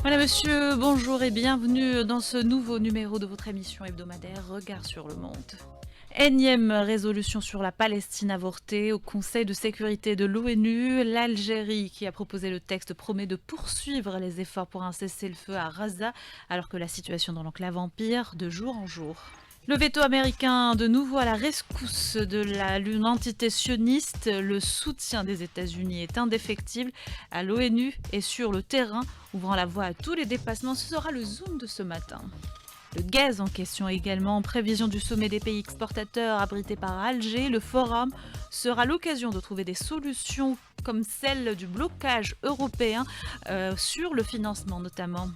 Voilà monsieur, bonjour et bienvenue dans ce nouveau numéro de votre émission hebdomadaire Regard sur le monde. Énième résolution sur la Palestine avortée au Conseil de sécurité de l'ONU. L'Algérie, qui a proposé le texte, promet de poursuivre les efforts pour un cessez-le-feu à Gaza, alors que la situation dans l'enclave empire de jour en jour. Le veto américain de nouveau à la rescousse de l'une entité sioniste. Le soutien des États-Unis est indéfectible à l'ONU et sur le terrain, ouvrant la voie à tous les dépassements. Ce sera le zoom de ce matin. Le gaz en question également, en prévision du sommet des pays exportateurs abrité par Alger. Le forum sera l'occasion de trouver des solutions comme celle du blocage européen sur le financement notamment.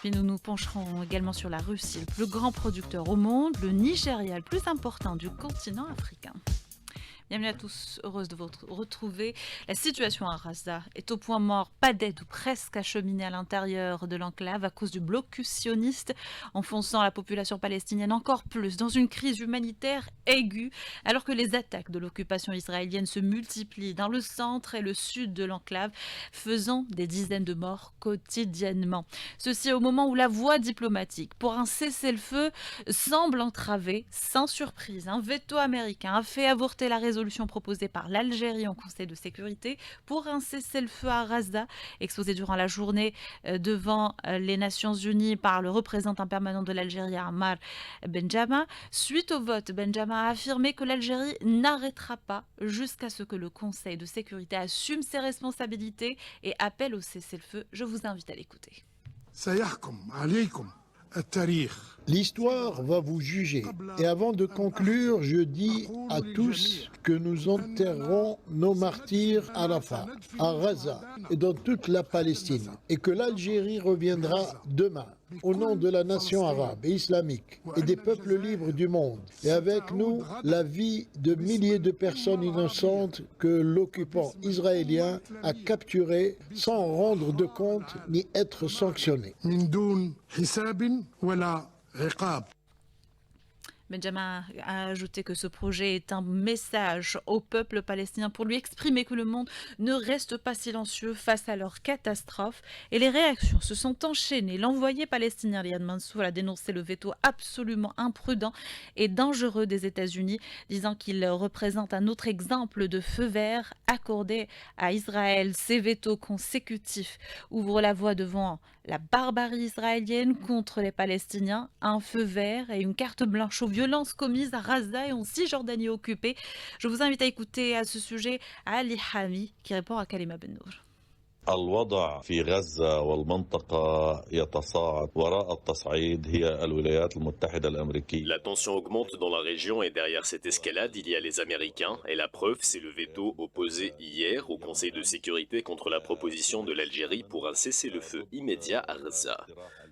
Puis nous nous pencherons également sur la Russie, le plus grand producteur au monde, le Nigeria, le plus important du continent africain. Bienvenue à tous, heureuse de vous retrouver. La situation à Gaza est au point mort, pas d'aide ou presque acheminée à l'intérieur de l'enclave à cause du blocus sioniste, enfonçant la population palestinienne encore plus dans une crise humanitaire aiguë, alors que les attaques de l'occupation israélienne se multiplient dans le centre et le sud de l'enclave, faisant des dizaines de morts quotidiennement. Ceci au moment où la voie diplomatique pour un cessez-le-feu semble entravée, sans surprise. Un veto américain a fait avorter la résolution proposée par l'Algérie en Conseil de sécurité pour un cessez-le-feu à Gaza, exposé durant la journée devant les Nations Unies par le représentant permanent de l'Algérie, Ammar Benjama. Suite au vote, Benjama a affirmé que l'Algérie n'arrêtera pas jusqu'à ce que le Conseil de sécurité assume ses responsabilités et appelle au cessez-le-feu. Je vous invite à l'écouter. L'histoire va vous juger. Et avant de conclure, je dis à tous que nous enterrerons nos martyrs à Rafah, à Gaza et dans toute la Palestine. Et que l'Algérie reviendra demain, au nom de la nation arabe et islamique et des peuples libres du monde. Et avec nous, la vie de milliers de personnes innocentes que l'occupant israélien a capturées sans rendre de compte ni être sanctionné. Benjamin a ajouté que ce projet est un message au peuple palestinien pour lui exprimer que le monde ne reste pas silencieux face à leur catastrophe. Et les réactions se sont enchaînées. L'envoyé palestinien Riyad Mansour a dénoncé le veto absolument imprudent et dangereux des États-Unis, disant qu'il représente un autre exemple de feu vert accordé à Israël. Ces vetos consécutifs ouvrent la voie devant la barbarie israélienne contre les Palestiniens, un feu vert et une carte blanche aux violences commises à Gaza et en Cisjordanie occupée. Je vous invite à écouter à ce sujet Ali Hami qui répond à Kalima Bennour. الوضع في غزة والمنطقة يتصاعد وراء التصعيد هي الولايات المتحدة الأمريكية. La tension augmente dans la région et derrière cette escalade, il y a les Américains. Et la preuve, c'est le veto opposé hier au Conseil de sécurité contre la proposition de l'Algérie pour un cessez-le-feu immédiat à Gaza.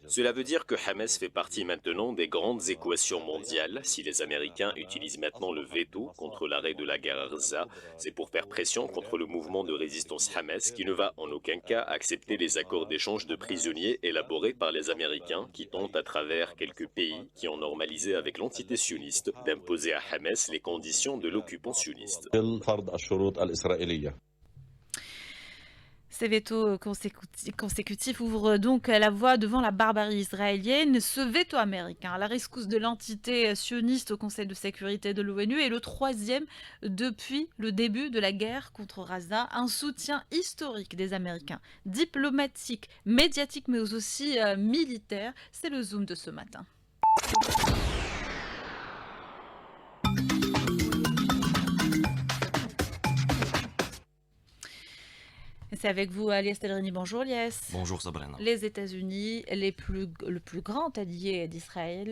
Cela veut dire que Hamas fait partie maintenant des grandes équations mondiales. Si les Américains utilisent maintenant le veto contre l'arrêt de la guerre à Gaza, c'est pour faire pression contre le mouvement de résistance Hamas qui ne va en aucun cas accepter les accords d'échange de prisonniers élaborés par les Américains qui tentent à travers quelques pays qui ont normalisé avec l'entité sioniste d'imposer à Hamas les conditions de l'occupant sioniste. Ces vetos consécutifs ouvrent donc la voie devant la barbarie israélienne. Ce veto américain à la rescousse de l'entité sioniste au Conseil de sécurité de l'ONU est le troisième depuis le début de la guerre contre Gaza. Un soutien historique des Américains, diplomatique, médiatique, mais aussi militaire. C'est le zoom de ce matin. C'est avec vous, Alias Telrini. Bonjour, Alias. Bonjour, Sabrina. Les États-Unis, le plus grand allié d'Israël,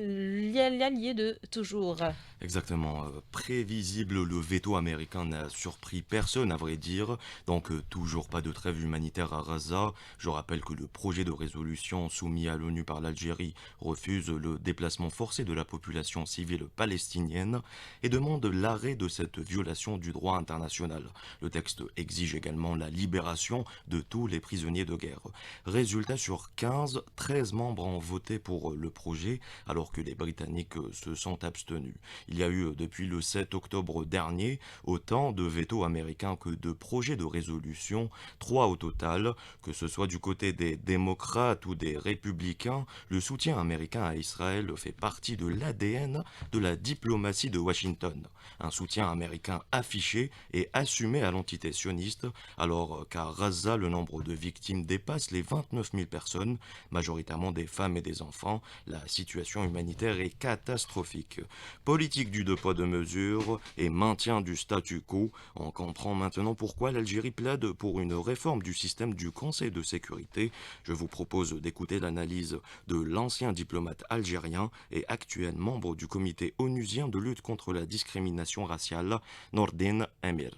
l'allié de toujours. Exactement. Prévisible, le veto américain n'a surpris personne, à vrai dire. Donc, toujours pas de trêve humanitaire à Gaza. Je rappelle que le projet de résolution soumis à l'ONU par l'Algérie refuse le déplacement forcé de la population civile palestinienne et demande l'arrêt de cette violation du droit international. Le texte exige également la libération libération de tous les prisonniers de guerre. Résultat, sur 15, 13 membres ont voté pour le projet, alors que les Britanniques se sont abstenus. Il y a eu depuis le 7 octobre dernier autant de veto américains que de projets de résolution, 3 au total. Que ce soit du côté des démocrates ou des républicains, le soutien américain à Israël fait partie de l'ADN de la diplomatie de Washington. Un soutien américain affiché et assumé à l'entité sioniste, alors qu'à Gaza, le nombre de victimes dépasse les 29 000 personnes, majoritairement des femmes et des enfants. La situation humanitaire est catastrophique. Politique du deux poids deux mesures et maintien du statu quo. On comprend maintenant pourquoi l'Algérie plaide pour une réforme du système du Conseil de sécurité. Je vous propose d'écouter l'analyse de l'ancien diplomate algérien et actuel membre du comité onusien de lutte contre la discrimination raciale, Nordin Emir.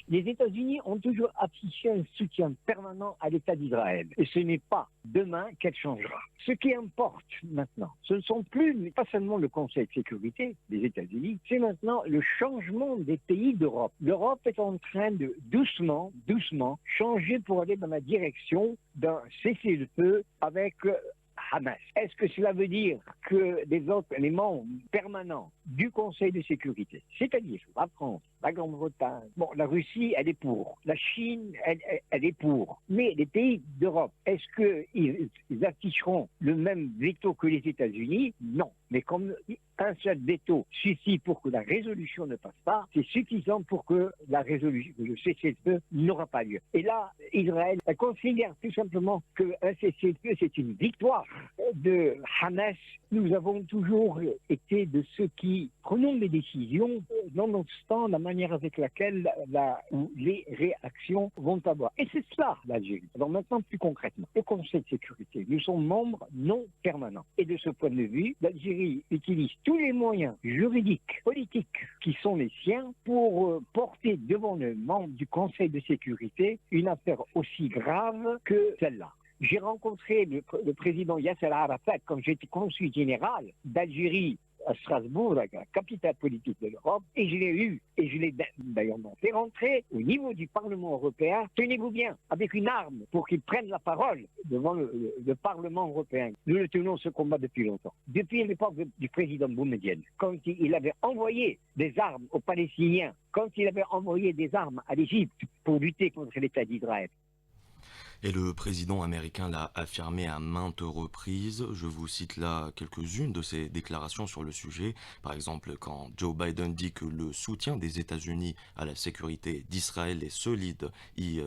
Les États-Unis ont toujours affiché un soutien permanent à l'État d'Israël. Et ce n'est pas demain qu'elle changera. Ce qui importe maintenant, ce ne sont plus, pas seulement le Conseil de sécurité des États-Unis, c'est maintenant le changement des pays d'Europe. L'Europe est en train de doucement changer pour aller dans la direction d'un cessez-le-feu avec Hamas. Est-ce que cela veut dire que les membres permanents du Conseil de sécurité, c'est-à-dire la France, la Grande-Bretagne, bon, la Russie, elle est pour, la Chine, elle est pour, mais les pays d'Europe, est-ce qu'ils afficheront le même veto que les États-Unis? Non. Mais comme un seul veto suffit pour que la résolution ne passe pas, c'est suffisant pour que la résolution, le cessez-le-feu n'aura pas lieu. Et là, Israël considère tout simplement qu'un cessez-le-feu, c'est une victoire de Hamas. Nous avons toujours été de ceux qui prenons des décisions, nonobstant la manière avec laquelle les réactions vont avoir. Et c'est cela, l'Algérie. Alors maintenant, plus concrètement, le Conseil de sécurité, nous sommes membres non permanents. Et de ce point de vue, l'Algérie utilise tous les moyens juridiques, politiques qui sont les siens pour porter devant les membres du Conseil de sécurité une affaire aussi grave que celle-là. J'ai rencontré le président Yasser Arafat quand j'étais consul général d'Algérie à Strasbourg, la capitale politique de l'Europe, et je l'ai d'ailleurs fait rentrer au niveau du Parlement européen, tenez-vous bien, avec une arme pour qu'il prenne la parole devant le Parlement européen. Nous le tenons ce combat depuis longtemps. Depuis l'époque du président Boumedienne, quand il avait envoyé des armes aux Palestiniens, quand il avait envoyé des armes à l'Égypte pour lutter contre l'État d'Israël. Et le président américain l'a affirmé à maintes reprises. Je vous cite là quelques-unes de ses déclarations sur le sujet. Par exemple, quand Joe Biden dit que le soutien des États-Unis à la sécurité d'Israël est solide et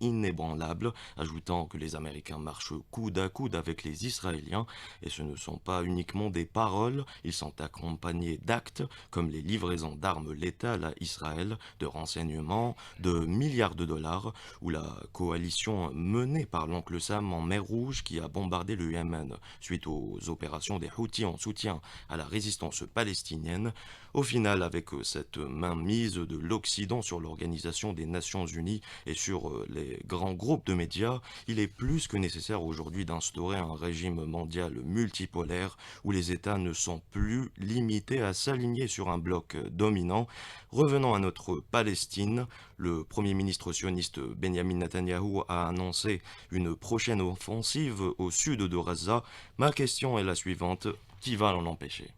inébranlable, ajoutant que les Américains marchent coude à coude avec les Israéliens, et ce ne sont pas uniquement des paroles, ils sont accompagnés d'actes comme les livraisons d'armes létales à Israël, de renseignements, de milliards de dollars, ou la coalition menée par l'oncle Sam en mer Rouge qui a bombardé le Yémen suite aux opérations des Houthis en soutien à la résistance palestinienne. Au final, avec cette mainmise de l'Occident sur l'Organisation des Nations Unies et sur les grands groupes de médias, il est plus que nécessaire aujourd'hui d'instaurer un régime mondial multipolaire où les États ne sont plus limités à s'aligner sur un bloc dominant. Revenons à notre Palestine. Le Premier ministre sioniste Benjamin Netanyahou a annoncé une prochaine offensive au sud de Gaza. Ma question est la suivante, qui va l'en empêcher ?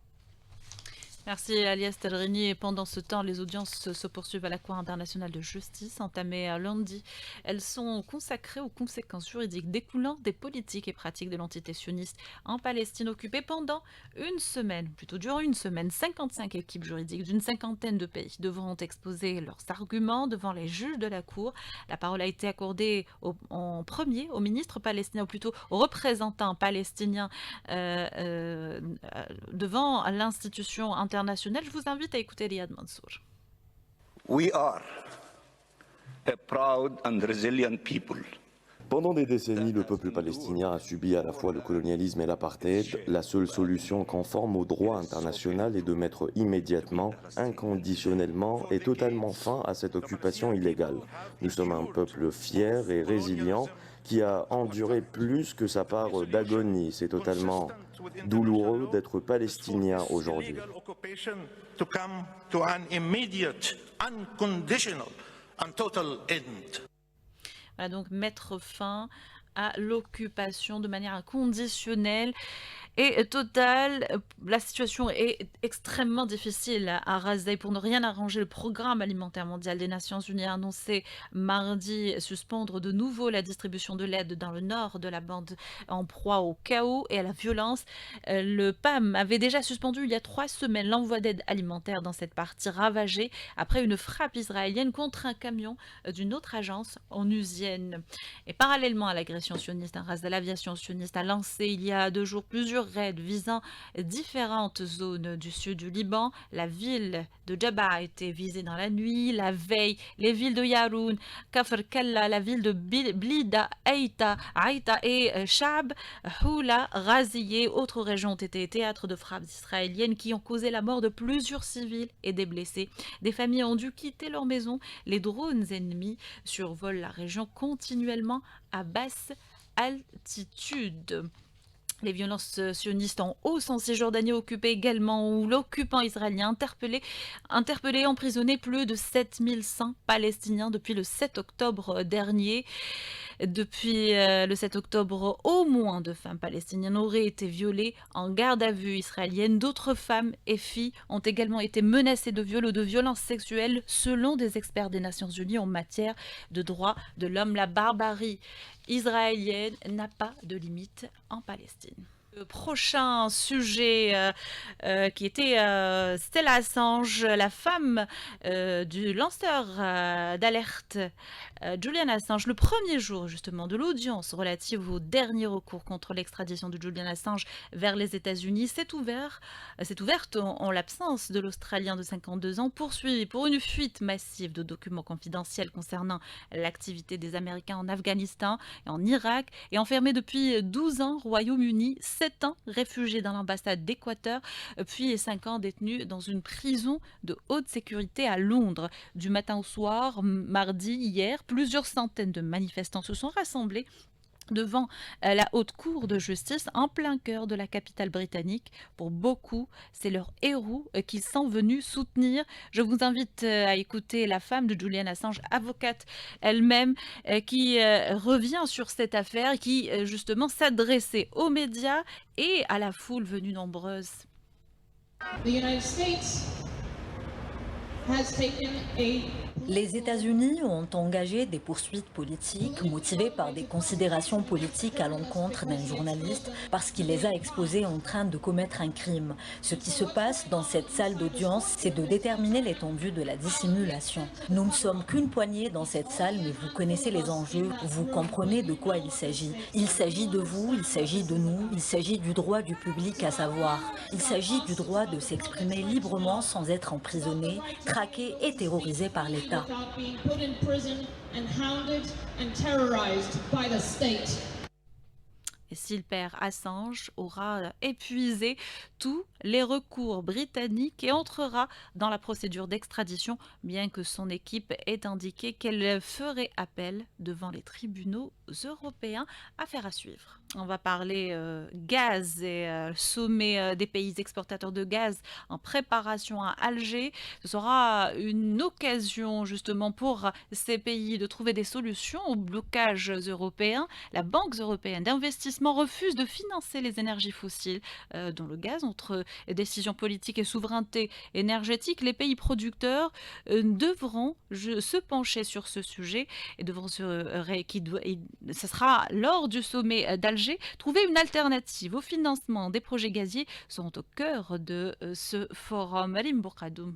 Merci Alias Telrini. Et pendant ce temps, les audiences se poursuivent à la Cour internationale de justice, entamées à lundi. Elles sont consacrées aux conséquences juridiques découlant des politiques et pratiques de l'entité sioniste en Palestine occupée pendant une semaine. Plutôt durant une semaine, 55 équipes juridiques d'une cinquantaine de pays devront exposer leurs arguments devant les juges de la Cour. La parole a été accordée en premier au ministre palestinien, ou plutôt au représentant palestinien devant l'institution internationale. Je vous invite à écouter Riyad Mansour. We are a proud and resilient people. Pendant des décennies, le peuple palestinien a subi à la fois le colonialisme et l'apartheid. La seule solution conforme au droit international est de mettre immédiatement, inconditionnellement et totalement fin à cette occupation illégale. Nous sommes un peuple fier et résilient qui a enduré plus que sa part d'agonie. C'est totalement douloureux d'être palestinien aujourd'hui. Voilà, donc mettre fin à l'occupation de manière inconditionnelle et totale. La situation est extrêmement difficile à Gaza et pour ne rien arranger, le programme alimentaire mondial des Nations Unies a annoncé mardi suspendre de nouveau la distribution de l'aide dans le nord de la bande en proie au chaos et à la violence. Le PAM avait déjà suspendu il y a 3 semaines l'envoi d'aide alimentaire dans cette partie ravagée après une frappe israélienne contre un camion d'une autre agence onusienne. Et parallèlement à l'agression sioniste, l'aviation sioniste a lancé il y a 2 jours plusieurs raids visant différentes zones du sud du Liban. La ville de Jabba a été visée dans la nuit. La veille, les villes de Yaroun, Kafr Kalla, la ville de Blida, Aïta et Shab, Houla, Raziyeh, autres régions ont été théâtres de frappes israéliennes qui ont causé la mort de plusieurs civils et des blessés. Des familles ont dû quitter leur maison. Les drones ennemis survolent la région continuellement à basse altitude. Les violences sionistes en hausse en Cisjordanie occupée également, où l'occupant israélien interpellé, emprisonné plus de 7100 Palestiniens depuis le 7 octobre dernier. Depuis le 7 octobre, au moins 2 femmes palestiniennes auraient été violées en garde à vue israélienne. D'autres femmes et filles ont également été menacées de viol ou de violences sexuelles selon des experts des Nations Unies en matière de droits de l'homme. La barbarie israélienne n'a pas de limite en Palestine. Le prochain sujet qui était Stella Assange, la femme du lanceur d'alerte Julian Assange. Le premier jour justement de l'audience relative au dernier recours contre l'extradition de Julian Assange vers les États-Unis s'est ouverte en l'absence de l'Australien de 52 ans poursuivi pour une fuite massive de documents confidentiels concernant l'activité des Américains en Afghanistan et en Irak et enfermé depuis 12 ans au Royaume-Uni, 7 ans réfugié dans l'ambassade d'Équateur, puis 5 ans détenu dans une prison de haute sécurité à Londres. Du matin au soir, mardi, hier, plusieurs centaines de manifestants se sont rassemblés devant la haute cour de justice en plein cœur de la capitale britannique. Pour beaucoup, c'est leur héros qu'ils sont venus soutenir. Je vous invite à écouter la femme de Julian Assange, avocate elle-même, qui revient sur cette affaire, qui justement s'adressait aux médias et à la foule venue nombreuse. Les États-Unis ont engagé des poursuites politiques motivées par des considérations politiques à l'encontre d'un journaliste parce qu'il les a exposés en train de commettre un crime. Ce qui se passe dans cette salle d'audience, c'est de déterminer l'étendue de la dissimulation. Nous ne sommes qu'une poignée dans cette salle, mais vous connaissez les enjeux, vous comprenez de quoi il s'agit. Il s'agit de vous, il s'agit de nous, il s'agit du droit du public à savoir. Il s'agit du droit de s'exprimer librement sans être emprisonné, traqué et terrorisé par l'État. Et s'il perd, Assange aura épuisé tous les recours britanniques et entrera dans la procédure d'extradition, bien que son équipe ait indiqué qu'elle ferait appel devant les tribunaux européens. Affaire à suivre. On va parler gaz et sommet des pays exportateurs de gaz en préparation à Alger. Ce sera une occasion justement pour ces pays de trouver des solutions aux blocages européens. La Banque européenne d'investissement refuse de financer les énergies fossiles, dont le gaz. Entre décision politique et souveraineté énergétique, les pays producteurs devront se pencher sur ce sujet et devront ce sera lors du sommet d'Alger, trouver une alternative au financement des projets gaziers sont au cœur de ce forum. Alim Bourkadoum.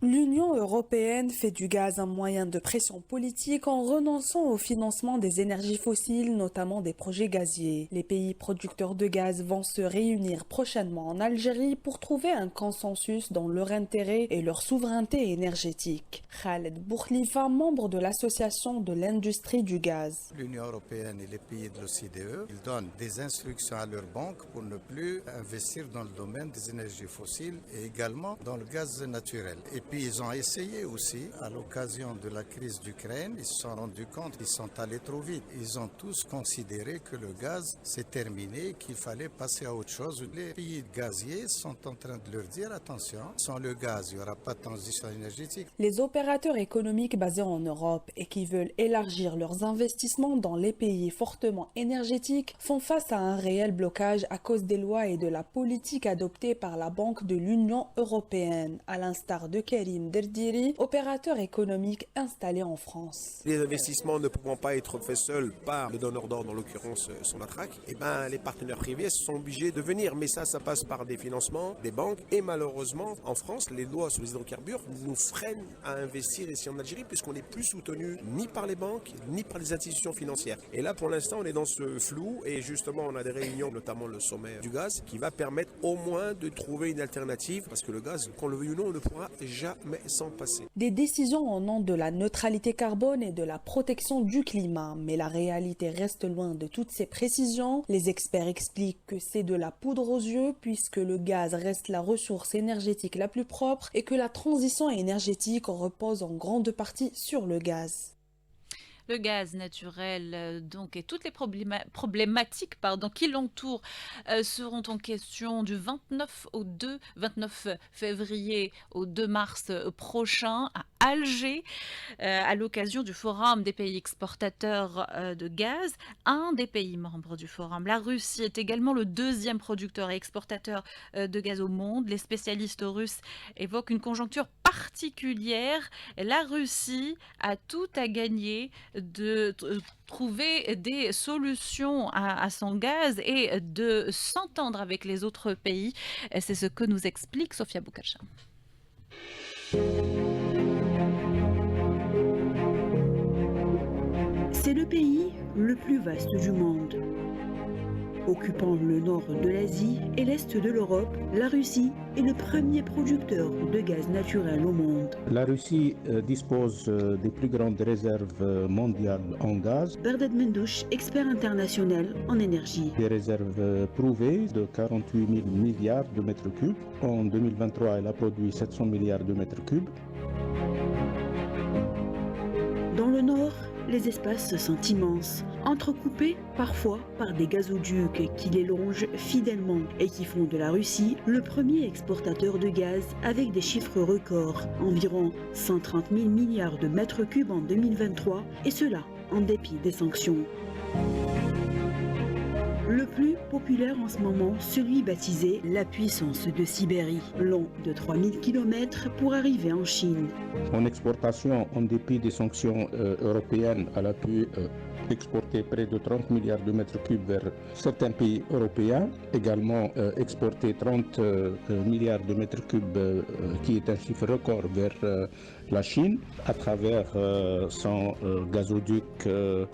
L'Union européenne fait du gaz un moyen de pression politique en renonçant au financement des énergies fossiles, notamment des projets gaziers. Les pays producteurs de gaz vont se réunir prochainement en Algérie pour trouver un consensus dans leur intérêt et leur souveraineté énergétique. Khaled Bourkhlifa, membre de l'association de l'industrie du gaz. L'Union européenne et les pays de l'OCDE, ils donnent des instructions à leurs banques pour ne plus investir dans le domaine des énergies fossiles et également dans le gaz naturel. Et puis ils ont essayé aussi, à l'occasion de la crise d'Ukraine, ils se sont rendus compte qu'ils sont allés trop vite. Ils ont tous considéré que le gaz c'est terminé, qu'il fallait passer à autre chose. Les pays gaziers sont en train de leur dire attention, sans le gaz, il n'y aura pas de transition énergétique. Les opérateurs économiques basés en Europe et qui veulent élargir leurs investissements dans les pays fortement énergétiques font face à un réel blocage à cause des lois et de la politique adoptée par la Banque de l'Union européenne, à l'instar de Karim Derdiri, opérateur économique installé en France. Les investissements ne pouvant pas être faits seuls par le donneur d'ordre, en l'occurrence Sonatrach, les partenaires privés sont obligés de venir. Mais ça passe par des financements, des banques. Et malheureusement, en France, les lois sur les hydrocarbures nous freinent à investir ici en Algérie puisqu'on n'est plus soutenu ni par les banques, ni par les institutions financières. Et là, pour l'instant, on est dans ce flou et justement, on a des réunions, notamment le sommet du gaz, qui va permettre au moins de trouver une alternative parce que le gaz, qu'on le veuille ou non, on ne pourra jamais s'en passer. Des décisions au nom de la neutralité carbone et de la protection du climat, mais la réalité reste loin de toutes ces précisions. Les experts expliquent que c'est de la poudre aux yeux puisque le gaz reste la ressource énergétique la plus propre et que la transition énergétique repose en grande partie sur le gaz. Le gaz naturel donc et toutes les problématiques qui l'entourent seront en question du 29 février au 2 mars prochain à Alger à l'occasion du Forum des pays exportateurs de gaz. Un des pays membres du Forum, la Russie, est également le deuxième producteur et exportateur de gaz au monde. Les spécialistes russes évoquent une conjoncture particulière. La Russie a tout à gagner de trouver des solutions à son gaz et de s'entendre avec les autres pays. C'est ce que nous explique Sofia Boukacha. C'est le pays le plus vaste du monde. Occupant le nord de l'Asie et l'est de l'Europe, la Russie est le premier producteur de gaz naturel au monde. La Russie dispose des plus grandes réserves mondiales en gaz. Bardad Mendouche, expert international en énergie. Des réserves prouvées de 48 000 milliards de mètres cubes. En 2023, elle a produit 700 milliards de mètres cubes. Dans le nord, les espaces sont immenses, entrecoupés parfois par des gazoducs qui les longent fidèlement et qui font de la Russie le premier exportateur de gaz avec des chiffres records, environ 130 000 milliards de mètres cubes en 2023, et cela en dépit des sanctions. Le plus populaire en ce moment, celui baptisé la puissance de Sibérie, long de 3000 km pour arriver en Chine. En exportation, en dépit des sanctions européennes, elle a pu exporter près de 30 milliards de mètres cubes vers certains pays européens, également exporter 30 milliards de mètres cubes, qui est un chiffre record, vers la Chine, à travers son gazoduc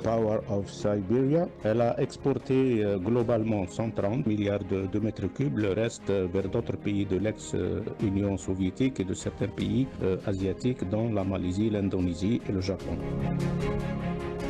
Power of Siberia. Elle a exporté globalement 130 milliards de mètres cubes, le reste vers d'autres pays de l'ex-Union soviétique et de certains pays asiatiques, dont la Malaisie, l'Indonésie et le Japon.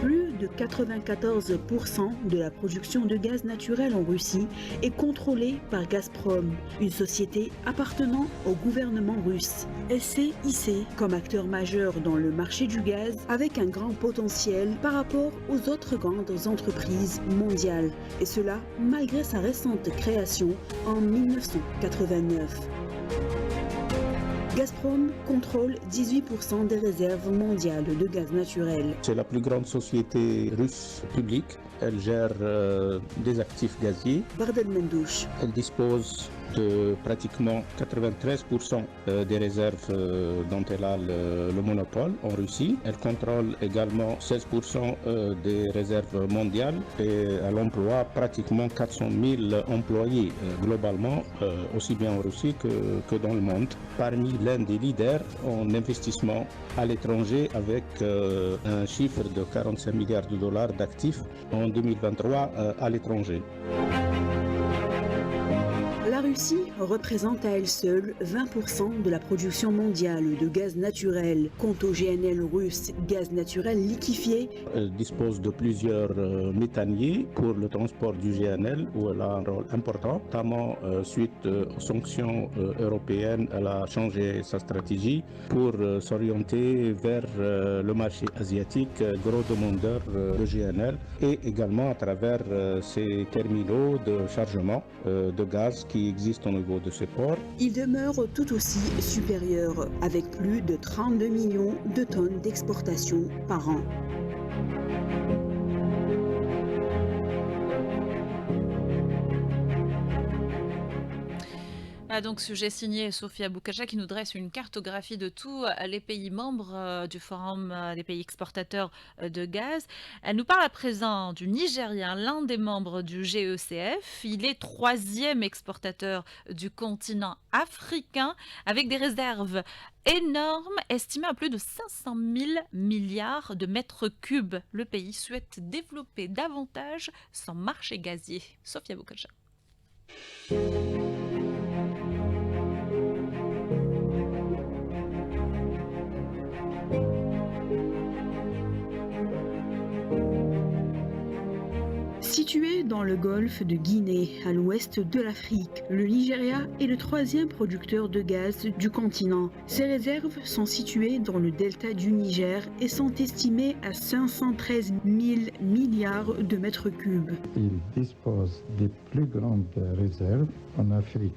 Plus de 94% de la production de gaz naturel en Russie est contrôlée par Gazprom, une société appartenant au gouvernement russe. Elle s'est hissée comme acteur majeur dans le marché du gaz avec un grand potentiel par rapport aux autres grandes entreprises mondiales, et cela malgré sa récente création en 1989. Gazprom contrôle 18% des réserves mondiales de gaz naturel. C'est la plus grande société russe publique. Elle gère des actifs gaziers. Bardad Mendouche. Elle dispose de pratiquement 93% des réserves dont elle a le monopole en Russie. Elle contrôle également 16% des réserves mondiales et elle emploie pratiquement 400 000 employés globalement, aussi bien en Russie que dans le monde. Parmi l'un des leaders en investissement à l'étranger avec un chiffre de 45 milliards de dollars d'actifs en 2023 à l'étranger. La La Russie représente à elle seule 20% de la production mondiale de gaz naturel. Quant au GNL russe, gaz naturel liquéfié, Elle dispose de plusieurs méthaniers pour le transport du GNL, où elle a un rôle important, notamment suite aux sanctions européennes. Elle a changé sa stratégie pour s'orienter vers le marché asiatique, gros demandeur de GNL, et également à travers ces terminaux de chargement de gaz qui existent au niveau de ces ports. il demeure tout aussi supérieur, avec plus de 32 millions de tonnes d'exportation par an. Donc sujet signé Sofia Boukacha qui nous dresse une cartographie de tous les pays membres du Forum des pays exportateurs de gaz. Elle nous parle à présent du Nigeria, l'un des membres du GECF. Il est 3e exportateur du continent africain avec des réserves énormes, estimées à plus de 500 000 milliards de mètres cubes. Le pays souhaite développer davantage son marché gazier. Sofia Boukacha. Situé dans le golfe de Guinée, à l'ouest de l'Afrique, le Nigeria est le 3e producteur de gaz du continent. Ses réserves sont situées dans le delta du Niger et sont estimées à 513 000 milliards de mètres cubes. Il dispose des plus grandes réserves en Afrique.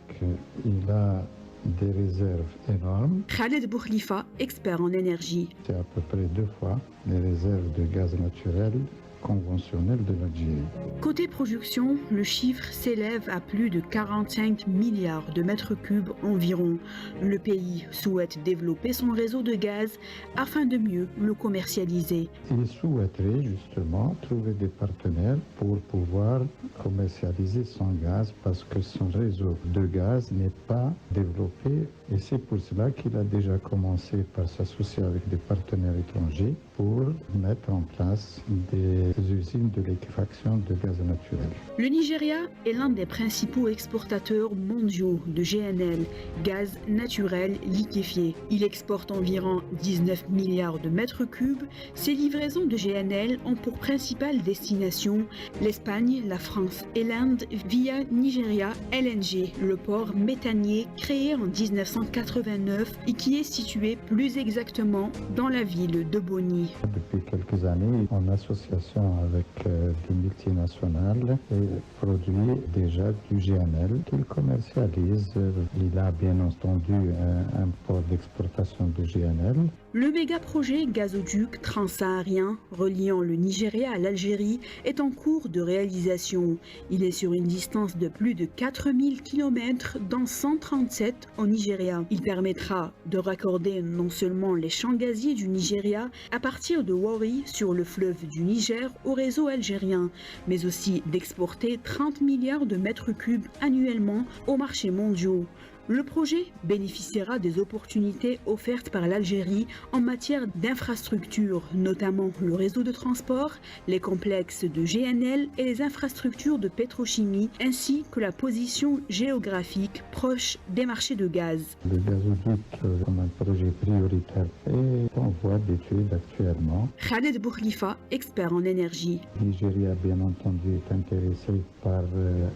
Il a des réserves énormes. Khaled Boukhlifa, expert en énergie. C'est à peu près 2 fois les réserves de gaz naturel conventionnel de l'Algérie. Côté production, le chiffre s'élève à plus de 45 milliards de mètres cubes environ. Le pays souhaite développer son réseau de gaz afin de mieux le commercialiser. Il souhaiterait justement trouver des partenaires pour pouvoir commercialiser son gaz parce que son réseau de gaz n'est pas développé et c'est pour cela qu'il a déjà commencé par s'associer avec des partenaires étrangers pour mettre en place des usines de liquéfaction de gaz naturel. Le Nigeria est l'un des principaux exportateurs mondiaux de GNL, gaz naturel liquéfié. Il exporte environ 19 milliards de mètres cubes. Ses livraisons de GNL ont pour principale destination l'Espagne, la France et l'Inde via Nigeria LNG, le port méthanier créé en 1989 et qui est situé plus exactement dans la ville de Boni. Depuis quelques années, en association avec des multinationales, et produit déjà du GNL qu'il commercialise. Il a bien entendu un port d'exportation de GNL. Le méga-projet gazoduc transsaharien reliant le Nigeria à l'Algérie est en cours de réalisation. Il est sur une distance de plus de 4000 km dans 137 au Nigeria. Il permettra de raccorder non seulement les champs gaziers du Nigeria à partir de Warri sur le fleuve du Niger au réseau algérien, mais aussi d'exporter 30 milliards de mètres cubes annuellement aux marchés mondiaux. Le projet bénéficiera des opportunités offertes par l'Algérie en matière d'infrastructures, notamment le réseau de transport, les complexes de GNL et les infrastructures de pétrochimie, ainsi que la position géographique proche des marchés de gaz. Le gazoduc comme un projet prioritaire est en voie d'étude actuellement. Khaled Boukhlifa, expert en énergie. Le Nigeria, bien entendu, est intéressé par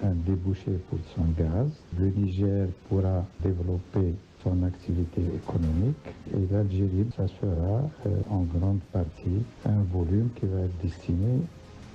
un débouché pour son gaz. Le Niger pourra développer son activité économique et l'Algérie, ça sera en grande partie un volume qui va être destiné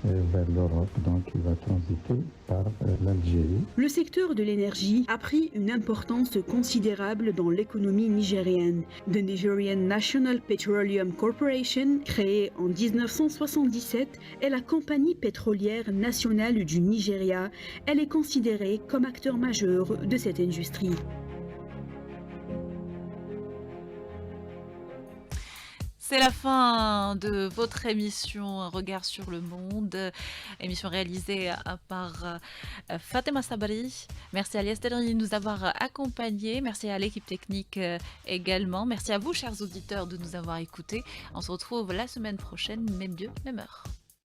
vers l'Europe, donc il va transiter par l'Algérie. Le secteur de l'énergie a pris une importance considérable dans l'économie nigérienne. The Nigerian National Petroleum Corporation, créée en 1977, est la compagnie pétrolière nationale du Nigeria. Elle est considérée comme acteur majeur de cette industrie. C'est la fin de votre émission Regard sur le monde, émission réalisée par Fatima Sabari. Merci à Lies Delry de nous avoir accompagnés. Merci à l'équipe technique également. Merci à vous, chers auditeurs, de nous avoir écoutés. On se retrouve la semaine prochaine, même lieu, même heure.